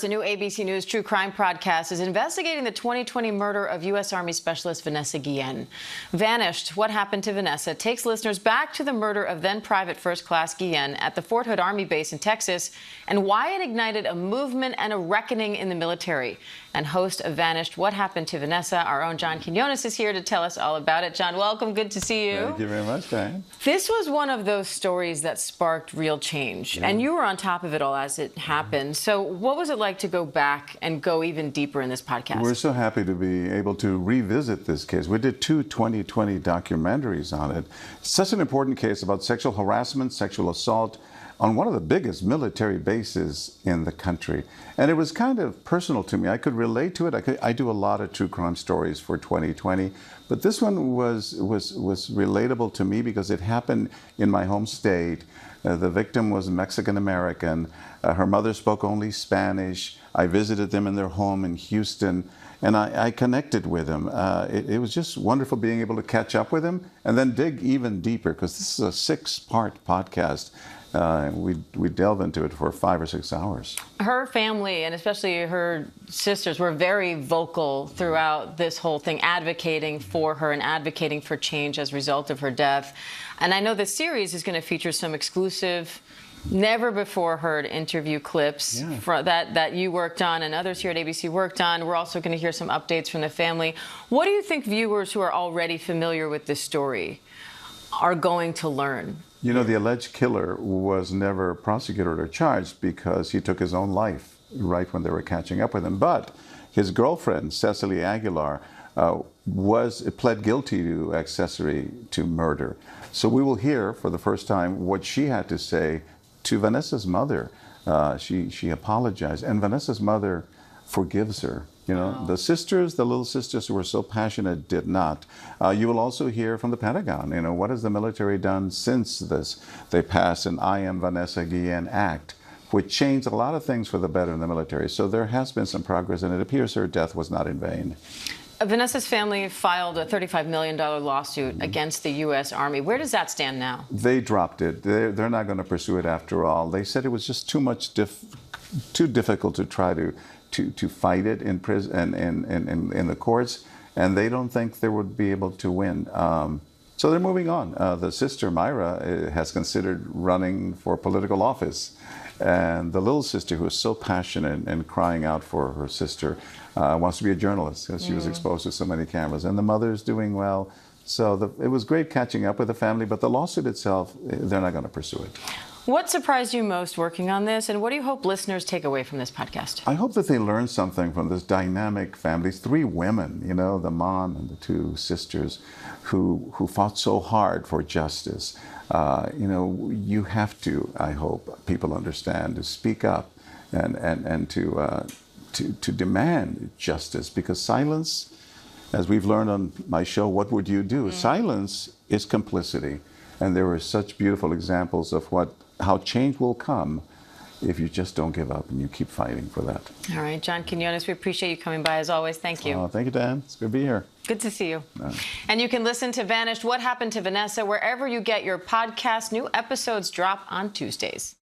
The new ABC News True Crime podcast is investigating the 2020 murder of U.S. Army Specialist Vanessa Guillén. Vanished, What Happened to Vanessa takes listeners back to the murder of then Private First Class Guillén at the Fort Hood Army Base in Texas and why it ignited a movement and a reckoning in the military. And host of Vanished, What Happened to Vanessa, our own John Quiñones is here to tell us all about it. John, welcome. Good to see you. Thank you very much, Diane. This was one of those stories that sparked real change, and you were on top of it all as it happened. So what was it like to go back and go even deeper in this podcast? We're so happy to be able to revisit this case. We did two 2020 documentaries on it. Such an important case about sexual harassment, sexual assault on one of the biggest military bases in the country. And it was kind of personal to me. I could relate to it. I do a lot of true crime stories for 2020, but this one was relatable to me because it happened in my home state. The victim was Mexican-American. Her mother spoke only Spanish. I visited them in their home in Houston, and I connected with them. It was just wonderful being able to catch up with them and then dig even deeper, because this is a 6-part podcast. We delve into it for 5 or 6 hours. Her family, and especially her sisters, were very vocal throughout this whole thing, advocating for her and advocating for change as a result of her death. And I know the series is going to feature some exclusive, never-before-heard interview clips that you worked on and others here at ABC worked on. We're also going to hear some updates from the family. What do you think viewers who are already familiar with this story are going to learn? You know, the alleged killer was never prosecuted or charged because he took his own life right when they were catching up with him. But his girlfriend, Cecily Aguilar, pled guilty to accessory to murder. So we will hear for the first time what she had to say to Vanessa's mother. She apologized, and Vanessa's mother forgives her. You know, the sisters, the little sisters who were so passionate, did not. You will also hear from the Pentagon. You know, what has the military done since this? They passed an I Am Vanessa Guillén Act, which changed a lot of things for the better in the military. So there has been some progress, and it appears her death was not in vain. Vanessa's family filed a $35 million lawsuit against the U.S. Army. Where does that stand now? They dropped it. They're not going to pursue it after all. They said it was just too difficult to try to fight it in prison and in the courts, and they don't think they would be able to win. So they're moving on. The sister, Myra, has considered running for political office. And the little sister, who is so passionate and crying out for her sister, wants to be a journalist because she was exposed to so many cameras. And the mother's doing well. So it was great catching up with the family, but the lawsuit itself, they're not going to pursue it. What surprised you most working on this, and what do you hope listeners take away from this podcast? I hope that they learn something from this dynamic family. 3 women, you know, the mom and the 2 sisters who fought so hard for justice. You know, you have to, I hope people understand, to speak up and to demand justice, because silence, as we've learned on my show, What Would You Do? Silence is complicity. And there were such beautiful examples of how change will come if you just don't give up and you keep fighting for that. All right, John Quiñones, we appreciate you coming by as always. Thank you. Thank you, Dan. It's good to be here. Good to see you. And you can listen to Vanished, What Happened to Vanessa, wherever you get your podcasts. New episodes drop on Tuesdays.